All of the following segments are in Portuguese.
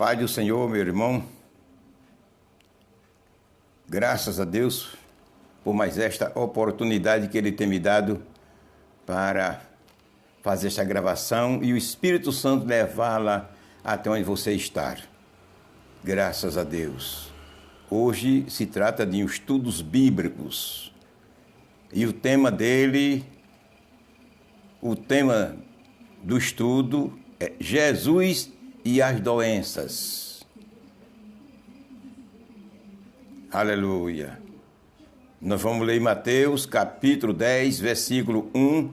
Pai do Senhor, meu irmão, graças a Deus por mais esta oportunidade que Ele tem me dado para fazer esta gravação e o Espírito Santo levá-la até onde você está. Graças a Deus. Hoje se trata de estudos bíblicos e o tema do estudo é Jesus e as doenças. Aleluia. Nós vamos ler Mateus capítulo 10, versículo 1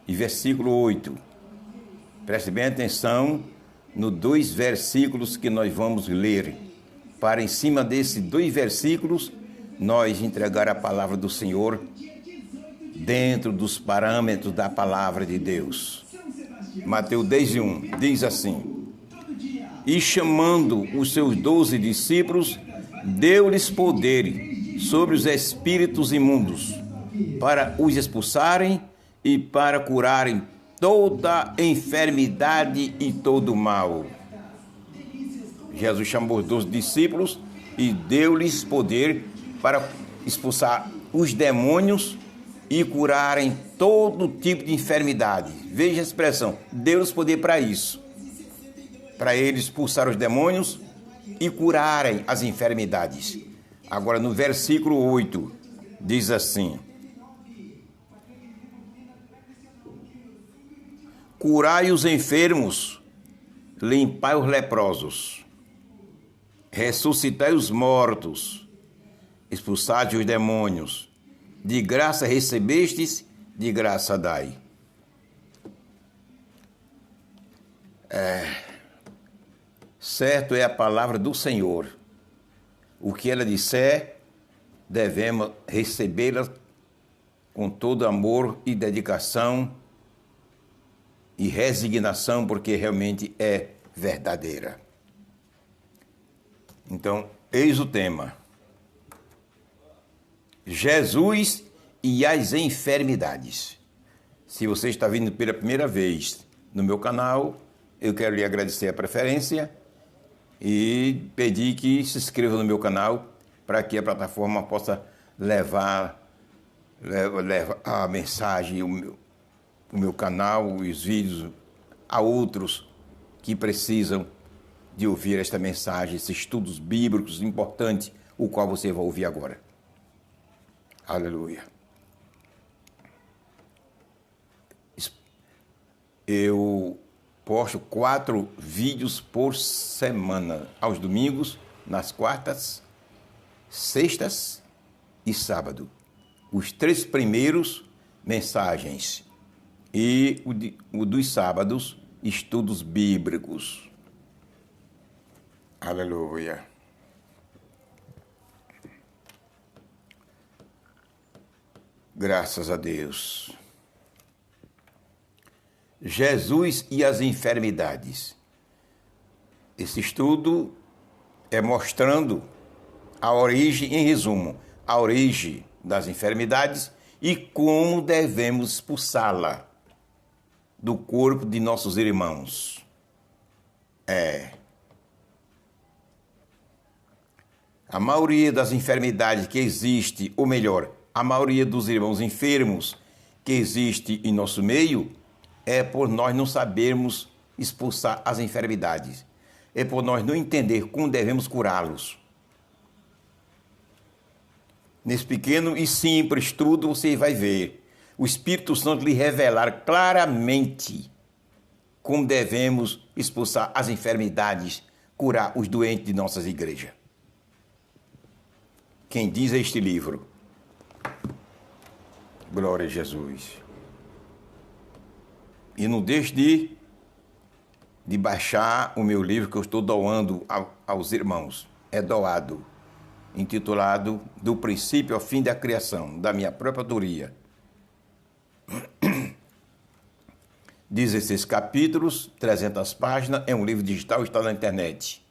e versículo 8. Preste bem atenção nos dois versículos que nós vamos ler. Para em cima desses dois versículos, nós entregar a palavra do Senhor dentro dos parâmetros da palavra de Deus. Mateus 10, 1 diz assim: E chamando os seus 12 discípulos, deu-lhes poder sobre os espíritos imundos, para os expulsarem e para curarem toda enfermidade e todo mal. Jesus chamou os 12 discípulos e deu-lhes poder para expulsar os demônios e curarem todo tipo de enfermidade. Veja a expressão, deu-lhes poder para isso. Para eles expulsar os demônios e curarem as enfermidades. Agora no versículo 8, diz assim: Curai os enfermos, limpai os leprosos, ressuscitai os mortos, expulsai os demônios, de graça recebestes, de graça dai. Certo é a palavra do Senhor. O que ela disser, devemos recebê-la com todo amor e dedicação e resignação, porque realmente é verdadeira. Então, eis o tema: Jesus e as enfermidades. Se você está vindo pela primeira vez no meu canal, eu quero lhe agradecer a preferência e pedir que se inscreva no meu canal para que a plataforma possa levar a mensagem, o meu canal, os vídeos a outros que precisam de ouvir esta mensagem, esses estudos bíblicos importantes, o qual você vai ouvir agora. Aleluia. Eu posto 4 vídeos por semana, aos domingos, nas quartas, sextas e sábado. Os 3 primeiros, mensagens, e o dos sábados, estudos bíblicos. Aleluia. Graças a Deus. Jesus e as enfermidades. Esse estudo é mostrando a origem, em resumo, a origem das enfermidades e como devemos expulsá-la do corpo de nossos irmãos. A maioria das enfermidades que existe, ou melhor, a maioria dos irmãos enfermos que existe em nosso meio, é por nós não sabermos expulsar as enfermidades. É por nós não entender como devemos curá-los. Nesse pequeno e simples estudo você vai ver o Espírito Santo lhe revelar claramente como devemos expulsar as enfermidades, curar os doentes de nossas igrejas. Quem diz é este livro. Glória a Jesus. E não deixe de baixar o meu livro que eu estou doando aos irmãos. É doado. Intitulado Do Princípio ao Fim da Criação, da minha própria autoria. 16 capítulos, 300 páginas, é um livro digital, está na internet.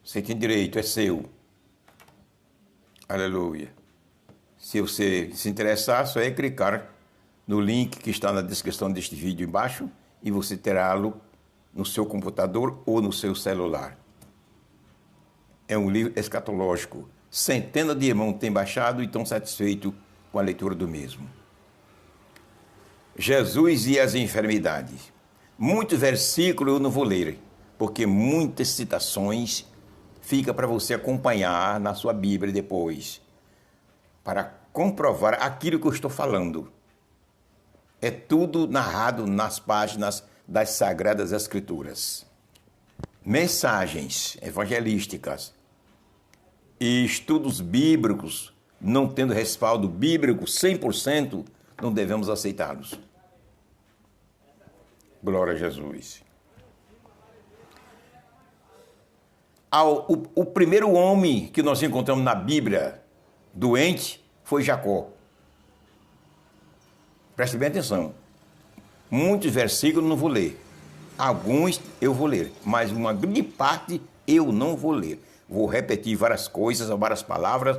Você tem direito, é seu. Aleluia. Se você se interessar, só é clicar no link que está na descrição deste vídeo embaixo e você terá-lo no seu computador ou no seu celular. É um livro escatológico. Centenas de irmãos têm baixado e estão satisfeitos com a leitura do mesmo. Jesus e as enfermidades. Muitos versículos eu não vou ler, porque muitas citações fica para você acompanhar na sua Bíblia depois, para comprovar aquilo que eu estou falando. É tudo narrado nas páginas das Sagradas Escrituras. Mensagens evangelísticas e estudos bíblicos, não tendo respaldo bíblico 100%, não devemos aceitá-los. Glória a Jesus. O primeiro homem que nós encontramos na Bíblia doente foi Jacó. Preste bem atenção. Muitos versículos não vou ler. Alguns eu vou ler, mas uma grande parte eu não vou ler. Vou repetir várias coisas, várias palavras,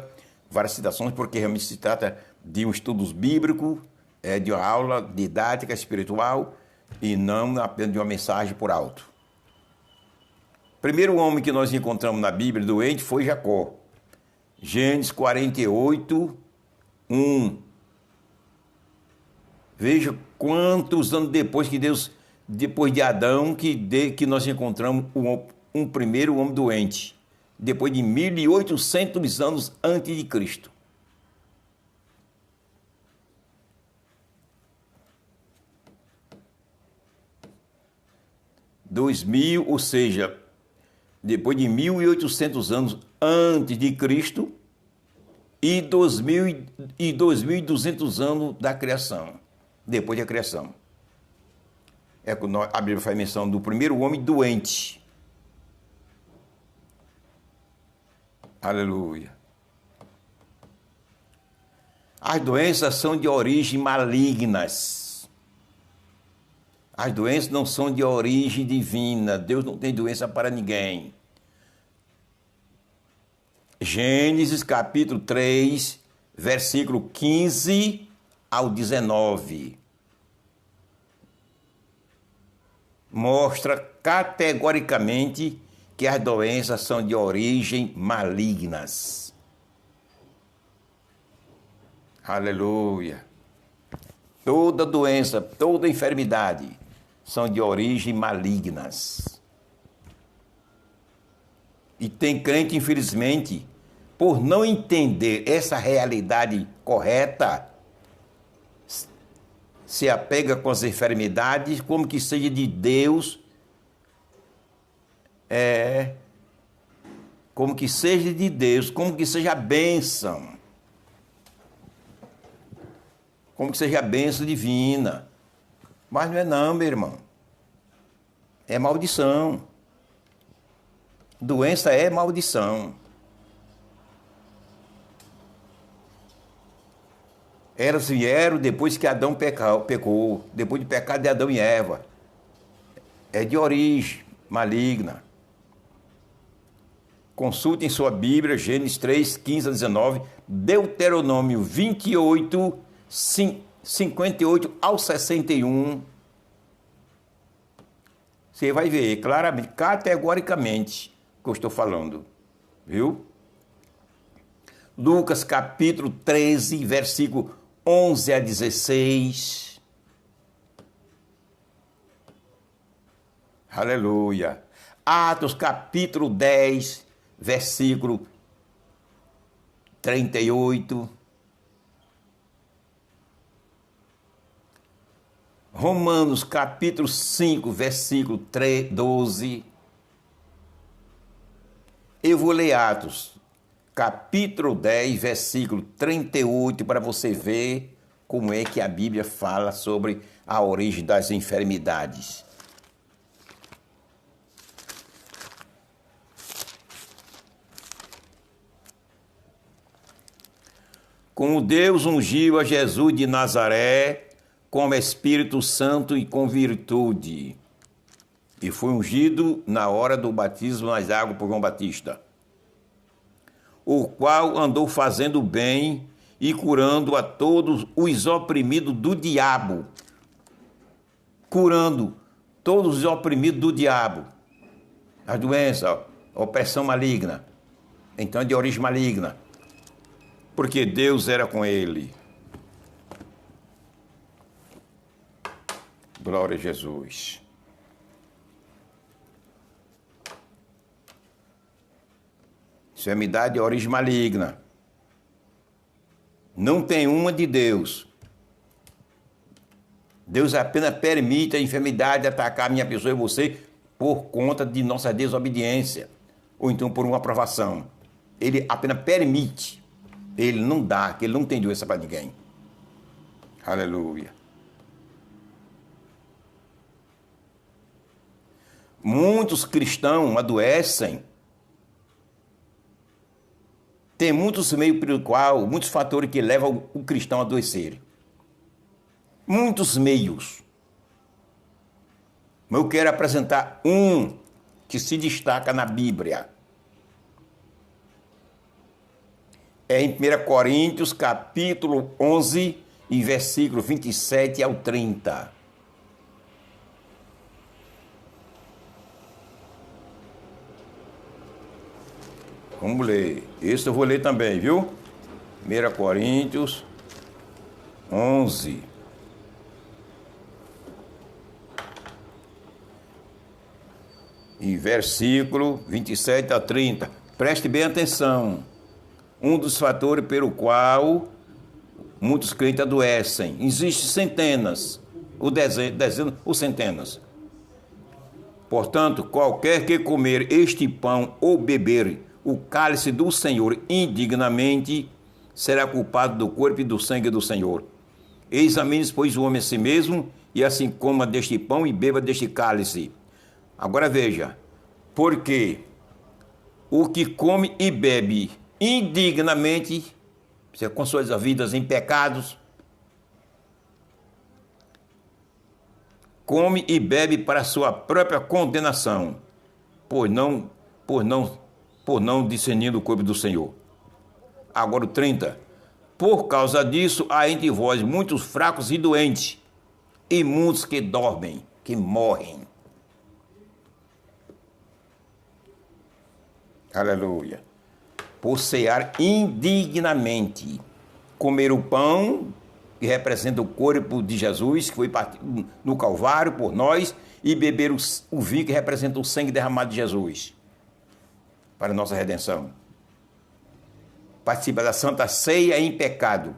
várias citações, porque realmente se trata de um estudo bíblico, de uma aula didática espiritual e não apenas de uma mensagem por alto. O primeiro homem que nós encontramos na Bíblia doente foi Jacó. Gênesis 48, 1. Veja quantos anos depois que Deus, depois de Adão, que nós encontramos um primeiro homem doente. Depois de 1.800 anos antes de Cristo. Ou seja, depois de 1.800 anos antes de Cristo e 2.200 anos da criação, depois da criação. A Bíblia faz menção do primeiro homem doente. Aleluia. As doenças são de origem malignas. As doenças não são de origem divina. Deus não tem doença para ninguém. Gênesis capítulo 3, versículo 15 ao 19. Mostra categoricamente que as doenças são de origem malignas. Aleluia. Toda doença, toda enfermidade são de origem malignas. E tem crente, infelizmente, por não entender essa realidade correta, se apega com as enfermidades como que seja de Deus, como que seja de Deus, como que seja a bênção. Como que seja a bênção divina. Mas não é não, meu irmão. É maldição. Doença é maldição. Elas vieram depois que Adão pecou, depois do pecado de Adão e Eva. É de origem maligna. Consultem sua Bíblia, Gênesis 3, 15 a 19, Deuteronômio 28, 58 ao 61. Você vai ver claramente, categoricamente, o que eu estou falando. Viu? Lucas capítulo 13, versículo 11 a 16. Aleluia. Atos capítulo 10, versículo 38. Romanos capítulo 5, versículo 12. Eu vou ler Atos capítulo 10, versículo 38, para você ver como é que a Bíblia fala sobre a origem das enfermidades. Como Deus ungiu a Jesus de Nazaré com o Espírito Santo e com virtude, e foi ungido na hora do batismo nas águas por João Batista, o qual andou fazendo bem e curando a todos os oprimidos do diabo, curando todos os oprimidos do diabo, as doenças, a opressão maligna. Então é de origem maligna, porque Deus era com ele. Glória a Jesus. Enfermidade de origem maligna. Não tem uma de Deus. Deus apenas permite a enfermidade atacar a minha pessoa e você por conta de nossa desobediência, ou então por uma aprovação. Ele apenas permite. Ele não dá, que ele não tem doença para ninguém. Aleluia. Muitos cristãos adoecem. Tem muitos meios pelo qual, muitos fatores que levam o cristão a adoecer. Muitos meios. Mas eu quero apresentar um que se destaca na Bíblia. É em 1 Coríntios, capítulo 11, e versículo 27 ao 30. Vamos ler. Esse eu vou ler também, viu? 1 Coríntios 11. E versículo 27 a 30. Preste bem atenção. Um dos fatores pelo qual muitos crentes adoecem. Existem centenas, ou dezenas, ou centenas. Portanto, qualquer que comer este pão ou beber o cálice do Senhor indignamente, será culpado do corpo e do sangue do Senhor. Examine, pois, o homem a si mesmo, e assim coma deste pão e beba deste cálice. Agora veja, porque o que come e bebe indignamente, com suas vidas em pecados, come e bebe para sua própria condenação, por não discernindo o corpo do Senhor. Agora o 30. Por causa disso, há entre vós muitos fracos e doentes, e muitos que dormem, que morrem. Aleluia. Por cear indignamente, comer o pão, que representa o corpo de Jesus, que foi partido no Calvário por nós, e beber o vinho, que representa o sangue derramado de Jesus, para a nossa redenção. Participa da Santa Ceia em pecado.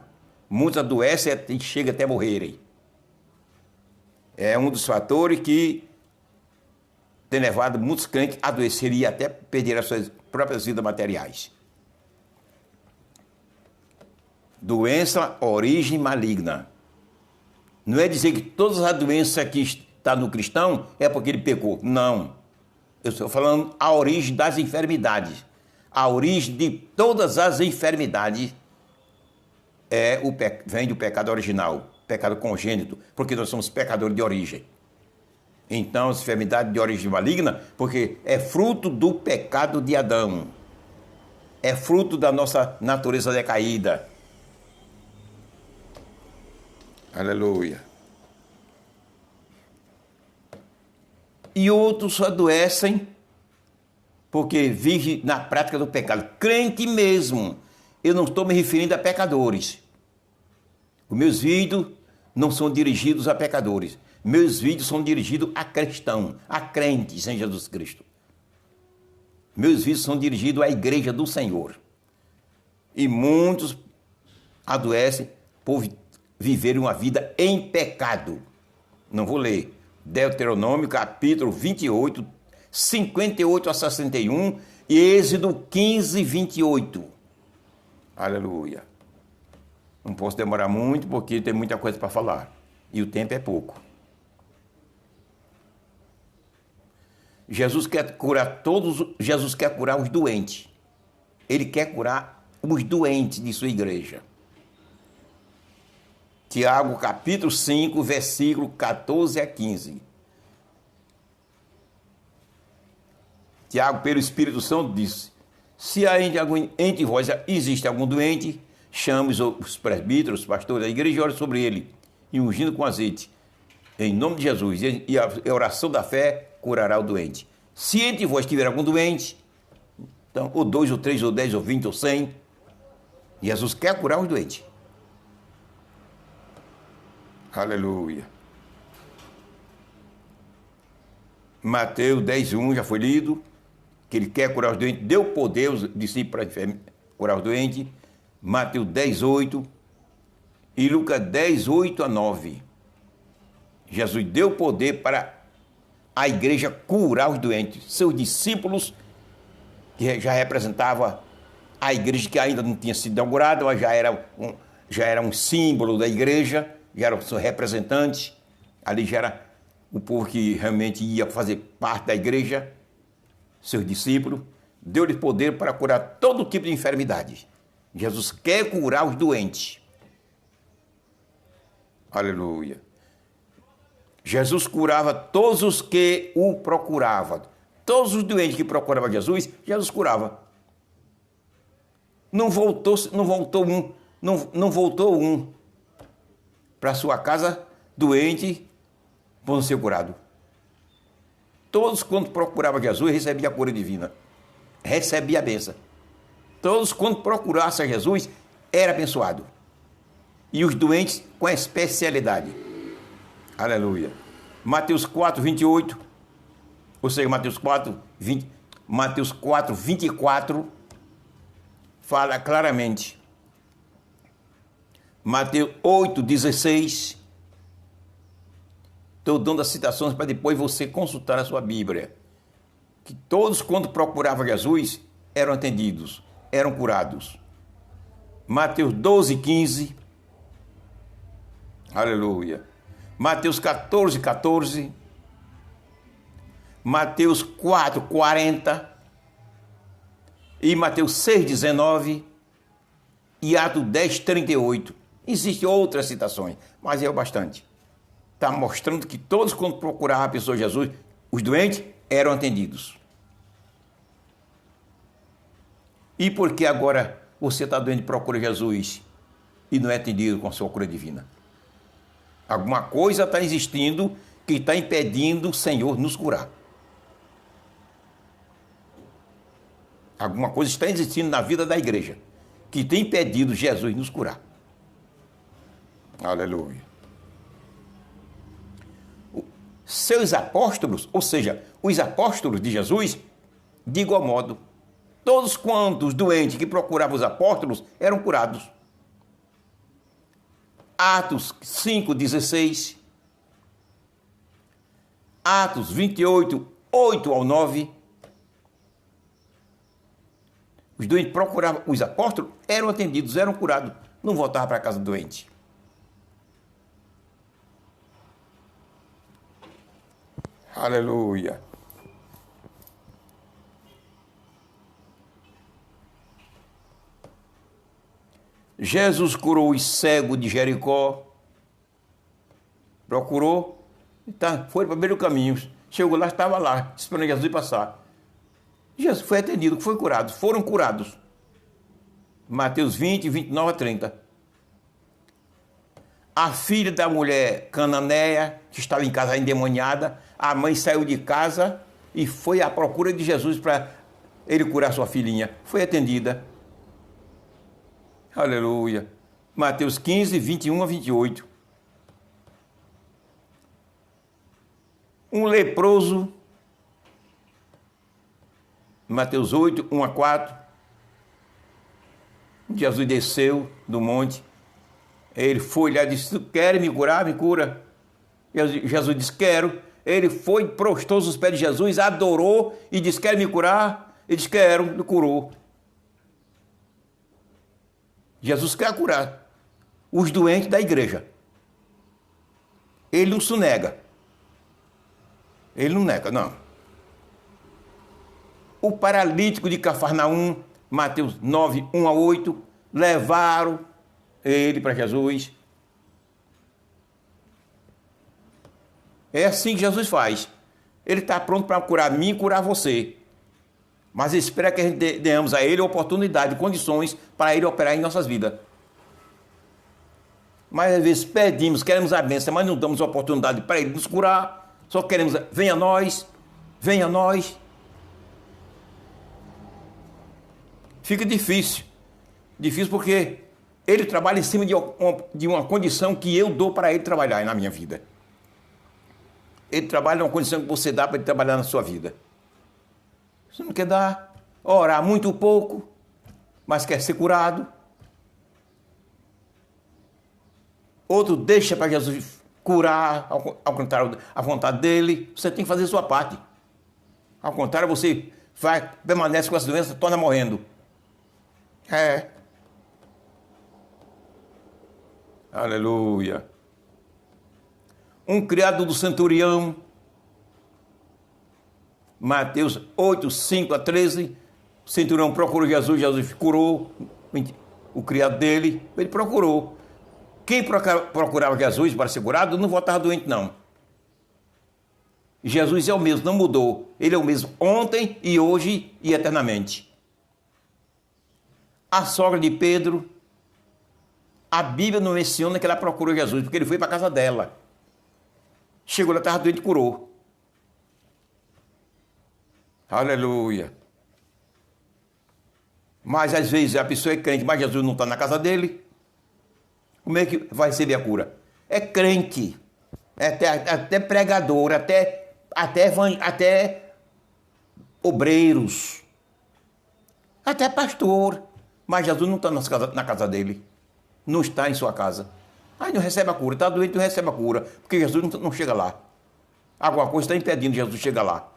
Muitos adoecem e chegam até morrerem. É um dos fatores que tem levado muitos crentes a adoecer e até perder as suas próprias vidas materiais. Doença, origem maligna. Não é dizer que todas as doenças que estão no cristão é porque ele pecou. Não. Eu estou falando a origem das enfermidades. A origem de todas as enfermidades vem do pecado original, pecado congênito, porque nós somos pecadores de origem. Então, as enfermidades de origem maligna, porque é fruto do pecado de Adão. É fruto da nossa natureza decaída. Aleluia. E outros adoecem porque vive na prática do pecado. Crente mesmo. Eu não estou me referindo a pecadores. Os meus vídeos não são dirigidos a pecadores. Meus vídeos são dirigidos a cristãos, a crentes em Jesus Cristo. Meus vídeos são dirigidos à igreja do Senhor. E muitos adoecem por viverem uma vida em pecado. Não vou ler. Deuteronômio, capítulo 28, 58 a 61 e Êxodo 15, 28. Aleluia. Não posso demorar muito porque tem muita coisa para falar. E o tempo é pouco. Jesus quer curar Jesus quer curar os doentes. Ele quer curar os doentes de sua igreja. Tiago, capítulo 5, versículo 14 a 15. Tiago, pelo Espírito Santo, disse: se entre vós existe algum doente, chame os presbíteros, os pastores da igreja e ore sobre ele, e ungindo com azeite. Em nome de Jesus. E a oração da fé curará o doente. Se entre vós tiver algum doente, então, ou 2, ou 3, ou 10, ou 20, ou 100, Jesus quer curar os doentes. Aleluia. Mateus 10:1 já foi lido, que ele quer curar os doentes, deu poder aos discípulos para curar os doentes. Mateus 10:8 e Lucas 10:8-9. Jesus deu poder para a igreja curar os doentes. Seus discípulos, que já representava a igreja que ainda não tinha sido inaugurada, mas já era um símbolo da igreja, já eram seus representantes. Ali já era o povo que realmente ia fazer parte da igreja, seus discípulos. Deu-lhes poder para curar todo tipo de enfermidade. Jesus quer curar os doentes. Aleluia. Jesus curava todos os que o procuravam. Todos os doentes que procuravam Jesus, Jesus curava. Não voltou um para sua casa doente por não ser curado. Todos quando procuravam Jesus recebiam a cura divina. Recebia a bênção. Todos quando procurassem Jesus era abençoado. E os doentes com especialidade. Aleluia. Mateus 4:28, ou seja, Mateus 4:24 fala claramente. Mateus 8:16. Estou dando as citações para depois você consultar a sua Bíblia. Que todos, quando procuravam Jesus, eram atendidos, eram curados. Mateus 12:15. Aleluia. Mateus 14:14. Mateus 4:40. E Mateus 6:19. E Atos 10:38. Existem outras citações, mas é o bastante. Está mostrando que todos, quando procuravam a pessoa de Jesus, os doentes eram atendidos. E por que agora você está doente e procura Jesus e não é atendido com a sua cura divina? Alguma coisa está existindo que está impedindo o Senhor nos curar. Alguma coisa está existindo na vida da igreja que tem impedido Jesus nos curar. Aleluia. Seus apóstolos, ou seja, os apóstolos de Jesus, de igual modo, todos quantos doentes que procuravam os apóstolos eram curados. Atos 5:16, Atos 28:8-9. Os doentes procuravam os apóstolos, eram atendidos, eram curados, não voltavam para casa doente. Aleluia. Jesus curou os cegos de Jericó. Procurou, foi para o meio do caminho. Chegou lá, estava lá, esperando Jesus passar. Jesus foi atendido, foi curado, foram curados. Mateus 20:29-30. A filha da mulher cananeia, que estava em casa endemoniada, a mãe saiu de casa e foi à procura de Jesus para ele curar sua filhinha. Foi atendida. Aleluia. Mateus 15:21-28. Um leproso. Mateus 8:1-4. Jesus desceu do monte. Ele foi lá e disse: tu queres me curar? Me cura. Jesus disse: quero. Ele foi, prostrou os pés de Jesus, adorou e disse: quer me curar? Ele disse: quero. Ele curou. Jesus quer curar os doentes da igreja. Ele não se nega. Ele não nega, não. O paralítico de Cafarnaum, Mateus 9:1-8, levaram ele para Jesus. É assim que Jesus faz. Ele está pronto para curar mim e curar você. Mas espera que a gente demos a ele oportunidade, condições para ele operar em nossas vidas. Mas às vezes pedimos, queremos a bênção, mas não damos oportunidade para Ele nos curar. Só queremos, venha a nós, venha a nós. Fica difícil. Difícil porque Ele trabalha em cima de uma condição que eu dou para Ele trabalhar na minha vida. Ele trabalha numa condição que você dá para Ele trabalhar na sua vida. Você não quer dar, orar muito pouco, mas quer ser curado. Outro deixa para Jesus curar, ao contrário, a vontade dele. Você tem que fazer a sua parte. Ao contrário, você permanece com essa doença, torna morrendo. Aleluia. Um criado do centurião, Mateus 8, 5 a 13, o centurião procurou Jesus, Jesus curou o criado dele, ele procurou. Quem procurava Jesus para ser curado não voltava doente, não. Jesus é o mesmo, não mudou. Ele é o mesmo ontem e hoje e eternamente. A sogra de Pedro, a Bíblia não menciona que ela procurou Jesus, porque ele foi para a casa dela. Chegou lá, estava doente e curou. Aleluia. Mas às vezes a pessoa é crente, mas Jesus não está na casa dele. Como é que vai receber a cura? É crente, até pregador, até obreiros, até pastor. Mas Jesus não está na casa dele, não está em sua casa. Aí não recebe a cura, está doente, não recebe a cura, porque Jesus não chega lá. Alguma coisa está impedindo Jesus chegar lá.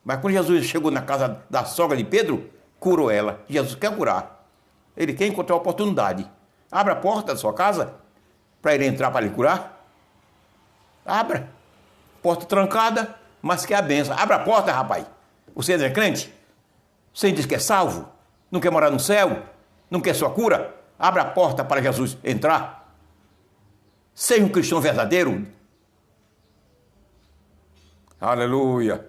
Mas quando Jesus chegou na casa da sogra de Pedro, curou ela. Jesus quer curar. Ele quer encontrar a oportunidade. Abra a porta da sua casa para ele entrar para lhe curar. Abra. Porta trancada, mas quer a benção. Abra a porta, rapaz. Você não é crente? Você diz que é salvo? Não quer morar no céu? Não quer sua cura? Abra a porta para Jesus entrar. Seja um cristão verdadeiro. Aleluia.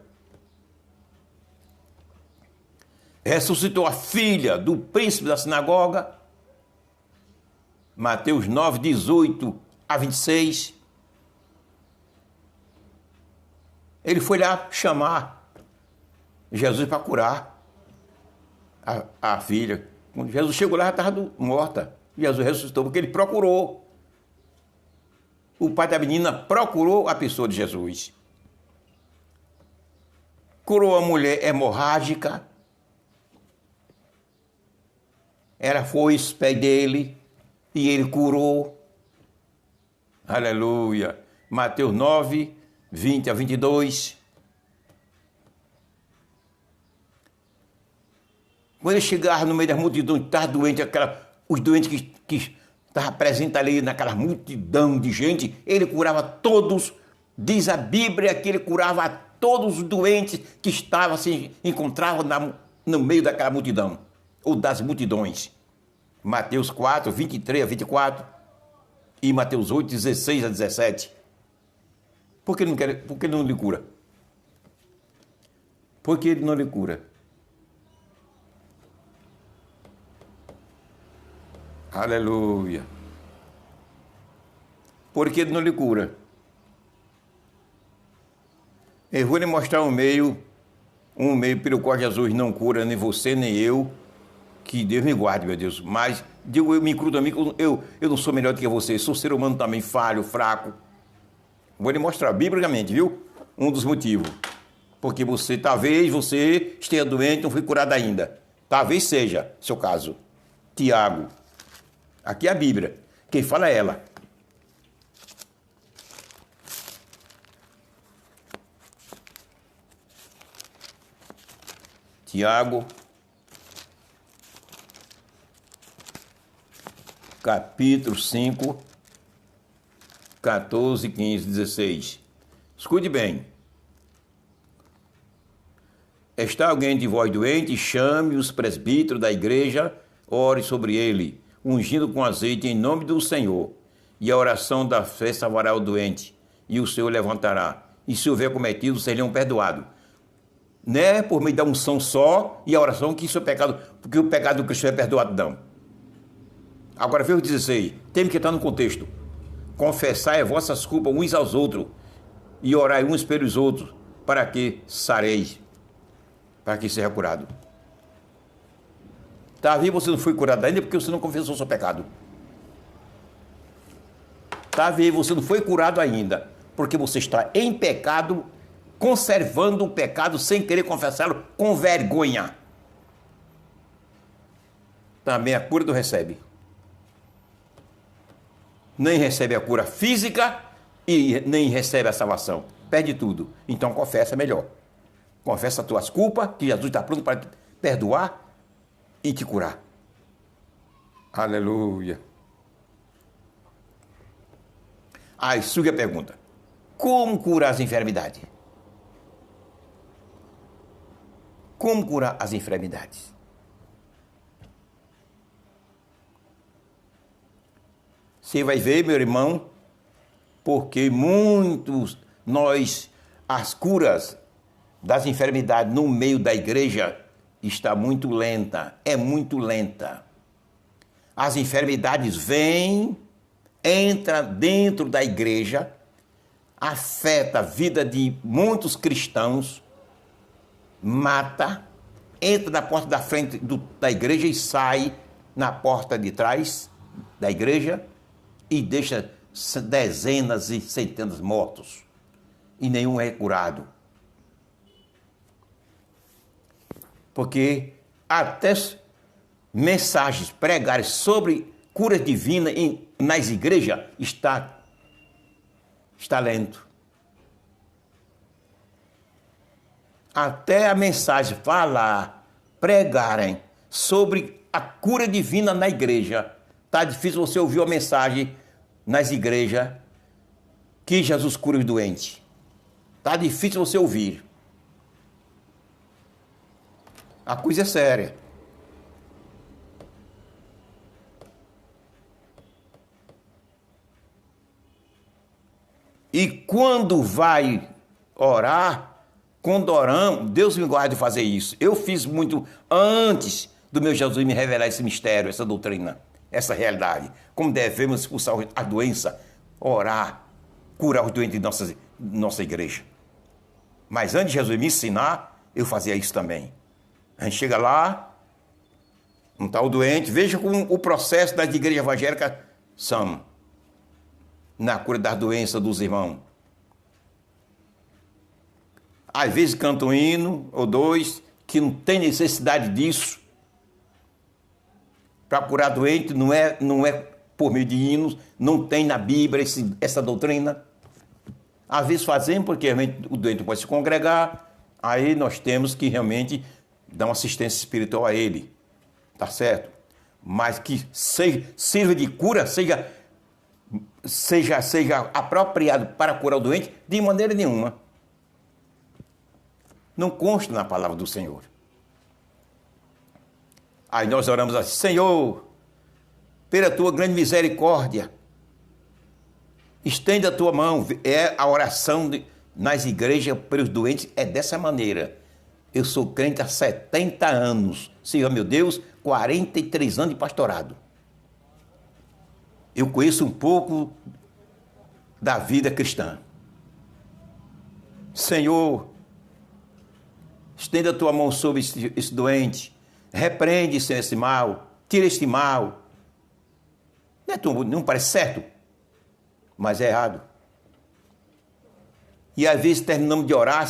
Ressuscitou a filha do príncipe da sinagoga. Mateus 9, 18 a 26. Ele foi lá chamar Jesus para curar a filha. Quando Jesus chegou lá, já estava morta. Jesus ressuscitou porque ele procurou. O pai da menina procurou a pessoa de Jesus. Curou a mulher hemorrágica. Ela foi os pés dele e ele curou. Aleluia. Mateus 9, 20 a 22. Quando ele chegava no meio da multidão, estava doente, os doentes que estavam presentes ali naquela multidão de gente, ele curava todos. Diz a Bíblia que ele curava a todos os doentes que se encontravam no meio daquela multidão, ou das multidões. Mateus 4, 23 a 24 e Mateus 8, 16 a 17. Por que ele não lhe cura? Por que ele não lhe cura? Aleluia. Por que ele não lhe cura? Eu vou lhe mostrar um meio pelo qual Jesus não cura nem você, nem eu. Que Deus me guarde, meu Deus. Mas, digo, eu me incluo também, eu não sou melhor do que você. Sou ser humano também, falho, fraco. Vou lhe mostrar, biblicamente, viu? Um dos motivos. Porque talvez você esteja doente, não foi curado ainda. Talvez seja seu caso. Tiago. Aqui é a Bíblia. Quem fala é ela. Tiago, capítulo 5, 14, 15, 16. Escute bem. Está alguém de vós doente? Chame os presbíteros da igreja, ore sobre ele, ungindo com azeite em nome do Senhor. E a oração da fé salvará o doente, e o Senhor levantará. E se houver cometido, seriam perdoados. Não é por meio da unção só e a oração que isso é pecado, porque o pecado do cristão é perdoado, não. Agora, veio 16. Tem que estar no contexto. Confessai as vossas culpas uns aos outros e orai uns pelos outros, para que sareis, para que seja curado. Está vivo, você não foi curado ainda porque você não confessou o seu pecado. Está vivo, você não foi curado ainda porque você está em pecado, conservando o pecado sem querer confessá-lo com vergonha. Também a cura não recebe. Nem recebe a cura física e nem recebe a salvação. Perde tudo. Então confessa melhor. Confessa as tuas culpas, que Jesus está pronto para te perdoar e te curar. Aleluia. Aí surge a pergunta: como curar as enfermidades? Como curar as enfermidades? Você vai ver, meu irmão, porque as curas das enfermidades no meio da igreja está muito lenta, é muito lenta. As enfermidades vêm, entra dentro da igreja, afeta a vida de muitos cristãos, mata, entra na porta da frente da igreja e sai na porta de trás da igreja e deixa dezenas e centenas mortos e nenhum é curado. Porque até mensagens pregadas sobre cura divina nas igrejas está lento. Até a mensagem pregarem sobre a cura divina na igreja, está difícil você ouvir uma mensagem nas igrejas que Jesus cura os doentes. Está difícil você ouvir. A coisa é séria. E quando vai orar, quando oramos, Deus me guarde de fazer isso. Eu fiz muito antes do meu Jesus me revelar esse mistério, essa doutrina, essa realidade. Como devemos expulsar a doença, orar, curar os doentes de nossa igreja. Mas antes de Jesus me ensinar, eu fazia isso também. A gente chega lá, não está o doente, veja como o processo das igrejas evangélicas são na cura das doenças dos irmãos. Às vezes canta um hino ou dois que não tem necessidade disso. Para curar doente não é por meio de hinos, não tem na Bíblia essa doutrina. Às vezes fazemos porque realmente o doente pode se congregar, aí nós temos que realmente dar uma assistência espiritual a ele, tá certo? Mas que sirva de cura, seja apropriado para curar o doente, de maneira nenhuma. Não consta na palavra do Senhor. Aí nós oramos assim: Senhor, pela tua grande misericórdia, estende a tua mão. É a oração nas igrejas pelos doentes, é dessa maneira. Eu sou crente há 70 anos. Senhor, meu Deus, 43 anos de pastorado. Eu conheço um pouco da vida cristã. Senhor, estenda a tua mão sobre esse doente. Repreende, Senhor, esse mal. Tira este mal. Não parece certo, mas é errado. E às vezes terminamos de orar,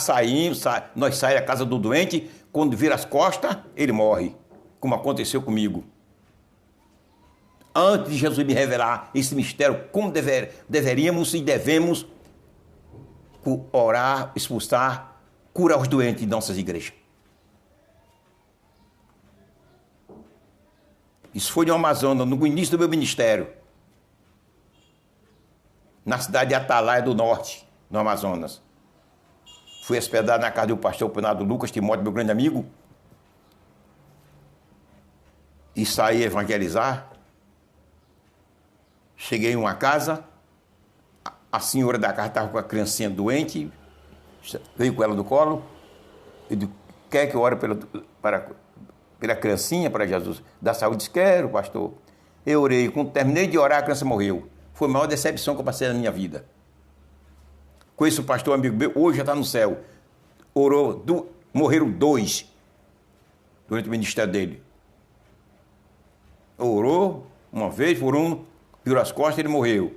nós saímos da casa do doente, quando vira as costas, ele morre, como aconteceu comigo. Antes de Jesus me revelar esse mistério, como deveríamos e devemos orar, expulsar, curar os doentes de nossas igrejas. Isso foi no Amazonas, no início do meu ministério, na cidade de Atalaia do Norte, no Amazonas. Fui hospedado na casa do pastor Penado Lucas Timóteo, meu grande amigo, e saí a evangelizar. Cheguei em uma casa, a senhora da casa estava com a criancinha doente, veio com ela no colo. Eu disse: quer que eu ore pela criancinha, para Jesus? Da saúde? Disse: quero, pastor. Eu orei, quando terminei de orar, a criança morreu. Foi a maior decepção que eu passei na minha vida. Conheço um pastor amigo meu, hoje já está no céu. Morreram 2 durante o ministério dele. Orou uma vez por um, virou as costas, ele morreu.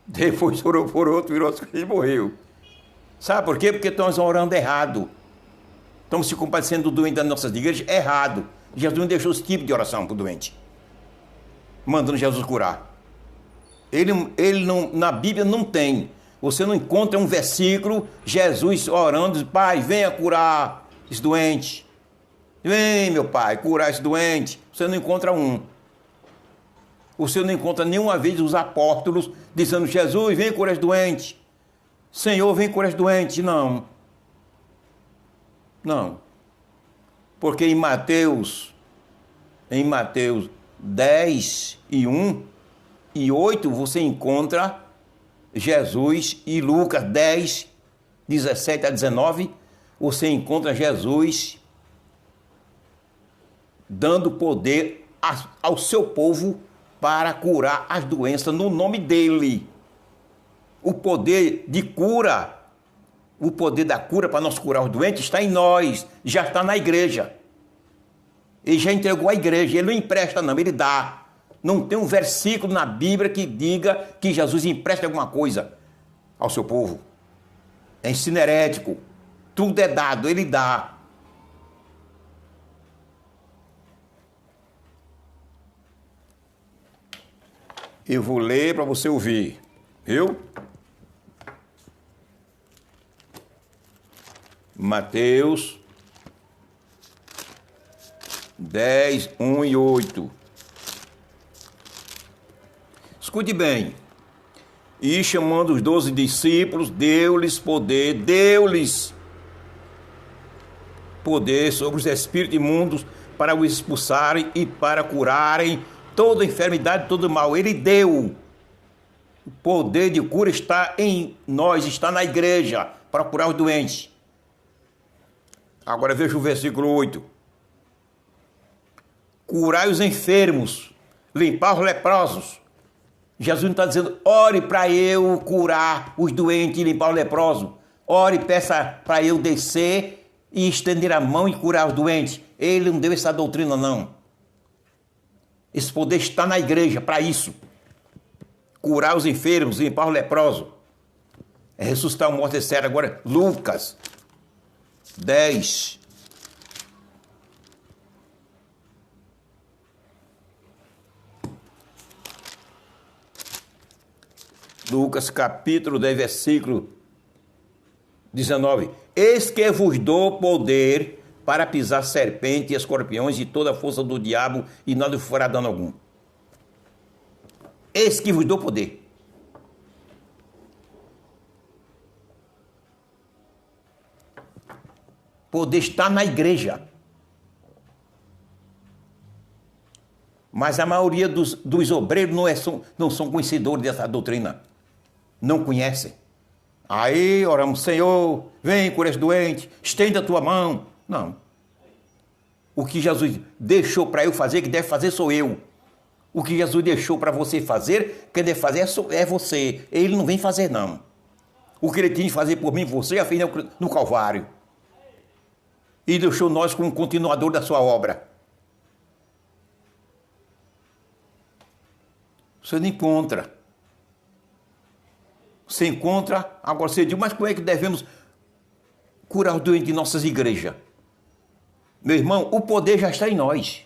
Depois orou por outro, virou as costas, ele morreu. Sabe por quê? Porque estamos orando errado. Estamos se compadecendo do doente das nossas igrejas errado. Jesus não deixou esse tipo de oração para o doente, mandando Jesus curar. Ele não, na Bíblia não tem. Você não encontra um versículo, Jesus orando, Pai, venha curar esse doente. Vem, meu Pai, curar esse doente. Você não encontra um. Você não encontra nenhuma vez os apóstolos dizendo, Jesus, vem curar esse doente. Senhor, vem curar esse doente. Não. Não. Porque em Mateus 10 e 1 e 8, você encontra Jesus, e Lucas 10, 17 a 19, você encontra Jesus dando poder ao seu povo para curar as doenças no nome dele. O poder de cura, o poder da cura para nós curar os doentes está em nós, já está na igreja. Ele já entregou à igreja, ele não empresta não, ele dá. Não tem um versículo na Bíblia que diga que Jesus empresta alguma coisa ao seu povo. É ensino herético. Tudo é dado, ele dá. Eu vou ler para você ouvir. Viu? Mateus 10, 1 e 8. Escute bem. E chamando os 12 discípulos, deu-lhes poder sobre os espíritos imundos para os expulsarem e para curarem toda enfermidade, todo mal. Ele deu. O poder de cura está em nós, está na igreja, para curar os doentes. Agora veja o versículo 8. Curai os enfermos, limpar os leprosos. Jesus não está dizendo, ore para eu curar os doentes e limpar os leprosos. Ore, peça para eu descer e estender a mão e curar os doentes. Ele não deu essa doutrina, não. Esse poder está na igreja para isso. Curar os enfermos, limpar os leprosos. É ressuscitar o morto, etc. Agora, Lucas 10. Lucas capítulo 10, versículo 19. Eis que vos dou poder para pisar serpentes e escorpiões e toda a força do diabo e nada fará dano algum. Eis que vos dou poder. Poder está na igreja. Mas a maioria dos obreiros não são conhecedores dessa doutrina. Não conhecem. Aí oramos, Senhor, vem cura esse doente, estenda a tua mão. Não. O que Jesus deixou para eu fazer, que deve fazer sou eu. O que Jesus deixou para você fazer, quem deve fazer é você. Ele não vem fazer, não. O que ele tinha de fazer por mim, você já fez no Calvário. E deixou nós como continuador da sua obra. Você não encontra. Você encontra, agora você diz, mas como é que devemos curar os doentes de nossas igrejas? Meu irmão, o poder já está em nós.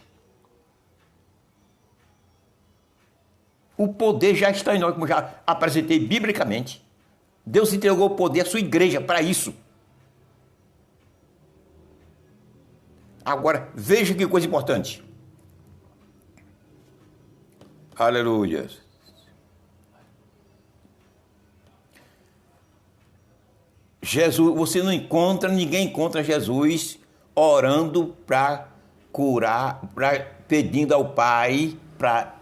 O poder já está em nós, como já apresentei biblicamente. Deus entregou o poder à sua igreja para isso. Agora, veja que coisa importante. Aleluia. Jesus, você não encontra, ninguém encontra Jesus orando para curar, pedindo ao Pai para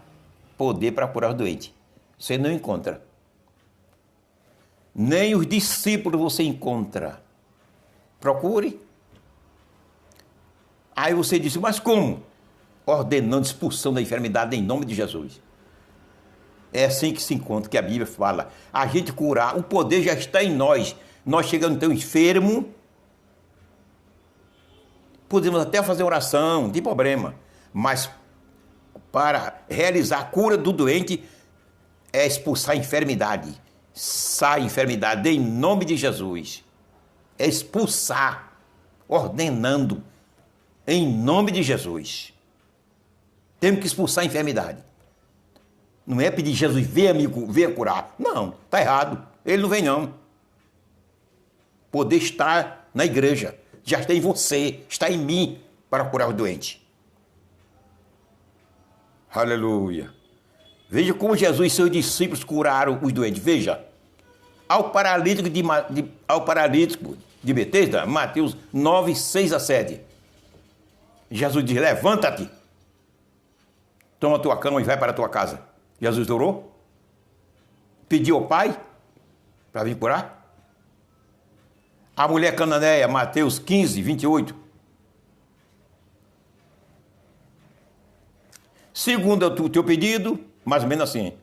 poder para curar os doentes. Você não encontra. Nem os discípulos você encontra. Procure. Aí você diz, mas como? Ordenando expulsão da enfermidade em nome de Jesus. É assim que se encontra, que a Bíblia fala. A gente curar, o poder já está em nós. Nós chegamos então enfermo, podemos até fazer oração, não tem problema. Mas para realizar a cura do doente é expulsar a enfermidade. Sai a enfermidade em nome de Jesus. É expulsar, ordenando em nome de Jesus. Temos que expulsar a enfermidade. Não é pedir Jesus, venha curar. Não, está errado. Ele não vem não. Poder está na igreja. Já está em você, está em mim para curar o doente. Aleluia. Veja como Jesus e seus discípulos curaram os doentes. Veja, ao paralítico de Betesda, Mateus 9, 6 a 7. Jesus diz, levanta-te, toma a tua cama e vai para a tua casa. Jesus orou, pediu ao Pai para vir curar. A mulher cananeia, Mateus 15, 28. Segundo o teu pedido, mais ou menos assim.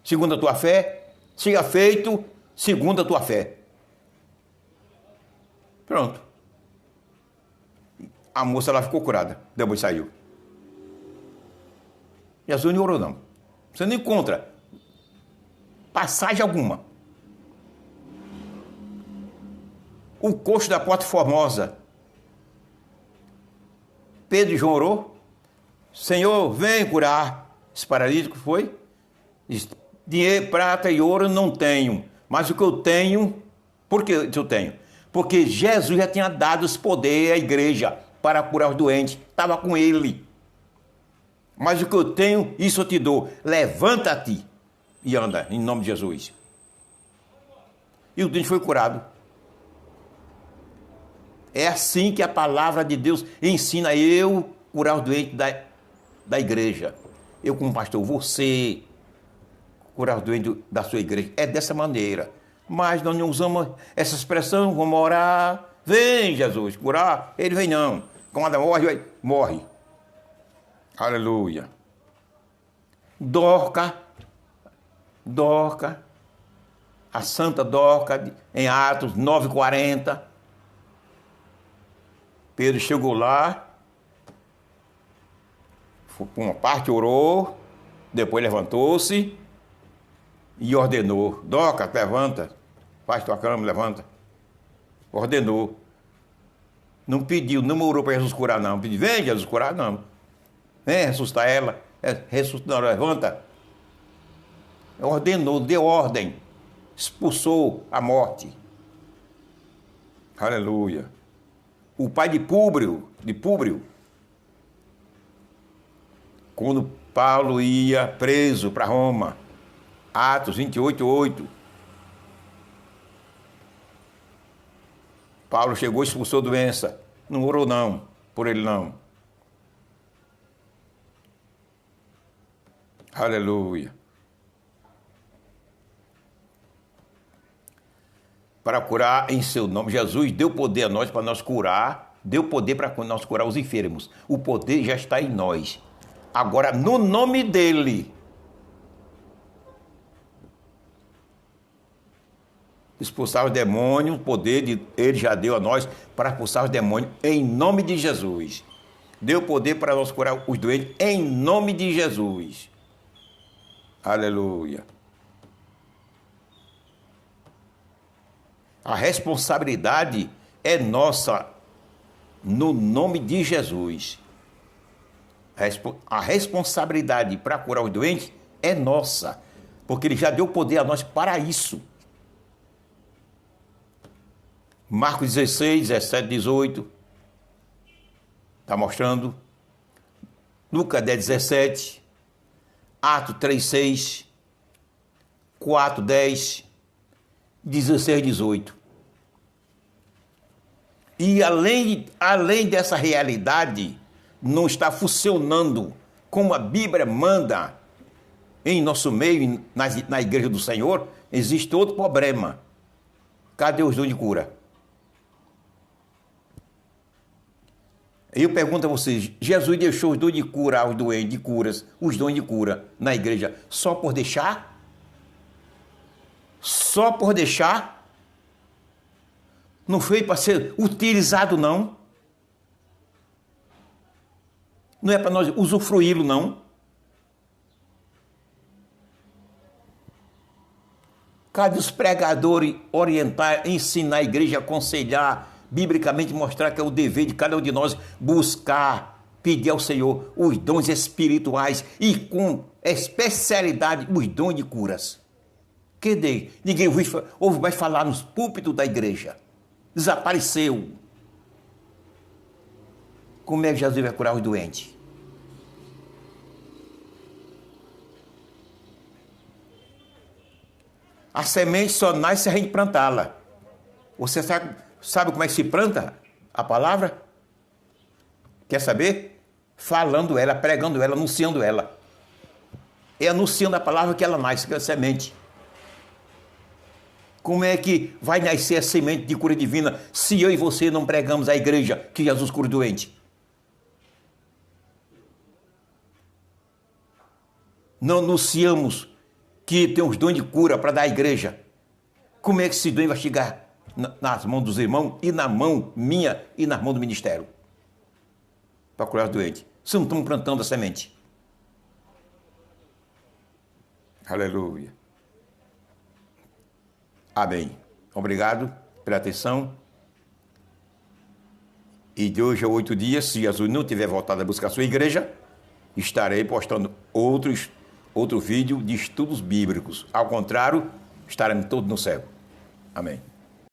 Segundo a tua fé, seja feito segundo a tua fé. Pronto. A moça lá ficou curada, depois saiu. Jesus não orou não. Você não encontra passagem alguma. O coxo da Porta Formosa. Pedro e João orou. Senhor, vem curar. Esse paralítico foi. Diz, dinheiro, prata e ouro não tenho. Mas o que eu tenho, por que eu tenho? Porque Jesus já tinha dado esse poder à igreja para curar os doentes. Estava com ele. Mas o que eu tenho, isso eu te dou. Levanta-te e anda, em nome de Jesus. E o doente foi curado. É assim que a palavra de Deus ensina eu curar os doentes da igreja. Eu como pastor, você curar os doentes da sua igreja. É dessa maneira. Mas nós não usamos essa expressão, vamos orar. Vem Jesus, curar. Ele vem não. Quando morre, morre. Aleluia. Dorca, a santa Dorca, em Atos 9:40. Pedro chegou lá, por uma parte orou, depois levantou-se e ordenou. Dorca, levanta, faz tua cama, levanta. Ordenou. Não pediu, não orou para Jesus curar, não. Pediu, vem Jesus curar, não. Vem ressuscitar ela. Ressuscitar, levanta. Ordenou, deu ordem. Expulsou a morte. Aleluia. O pai de Públio, quando Paulo ia preso para Roma, Atos 28:8. Paulo chegou e expulsou a doença. Não orou não, por ele não. Aleluia. Para curar em seu nome. Jesus deu poder a nós para nós curar, deu poder para nós curar os enfermos. O poder já está em nós. Agora, no nome dele, expulsar os demônios, o poder ele já deu a nós para expulsar os demônios em nome de Jesus. Deu poder para nós curar os doentes em nome de Jesus. Aleluia. A responsabilidade é nossa no nome de Jesus. A responsabilidade para curar os doentes é nossa, porque ele já deu poder a nós para isso. Marcos 16, 17, 18. Está mostrando. Lucas 10, 17. Atos 3, 6. 4, 10. 16, 18. E além dessa realidade, não está funcionando como a Bíblia manda em nosso meio, na igreja do Senhor, existe outro problema. Cadê os dons de cura? Eu pergunto a vocês, Jesus deixou os dons de curar os doentes, de curas, os dons de cura na igreja só por deixar? Só por deixar? Não foi para ser utilizado, não. Não é para nós usufruí-lo, não. Cabe os pregadores orientar, ensinar a igreja, aconselhar, biblicamente mostrar que é o dever de cada um de nós buscar, pedir ao Senhor os dons espirituais e com especialidade os dons de curas. Cadê? Ninguém ouve mais falar nos púlpitos da igreja. Desapareceu. Como é que Jesus vai curar os doentes? A semente só nasce se a gente plantá-la. Você sabe como é que se planta a palavra? Quer saber? Falando ela, pregando ela, anunciando ela. É anunciando a palavra que ela nasce, que é a semente. Como é que vai nascer a semente de cura divina se eu e você não pregamos à igreja que Jesus cura o doente? Não anunciamos que tem os dons de cura para dar à igreja. Como é que esse dom vai chegar nas mãos dos irmãos e na mão minha e na mão do ministério? Para curar os doentes. Se não estamos plantando a semente. Aleluia. Amém. Obrigado pela atenção. E de hoje a 8 dias, se Jesus não tiver voltado a buscar a sua igreja, estarei postando outro vídeo de estudos bíblicos. Ao contrário, estaremos todos no céu. Amém.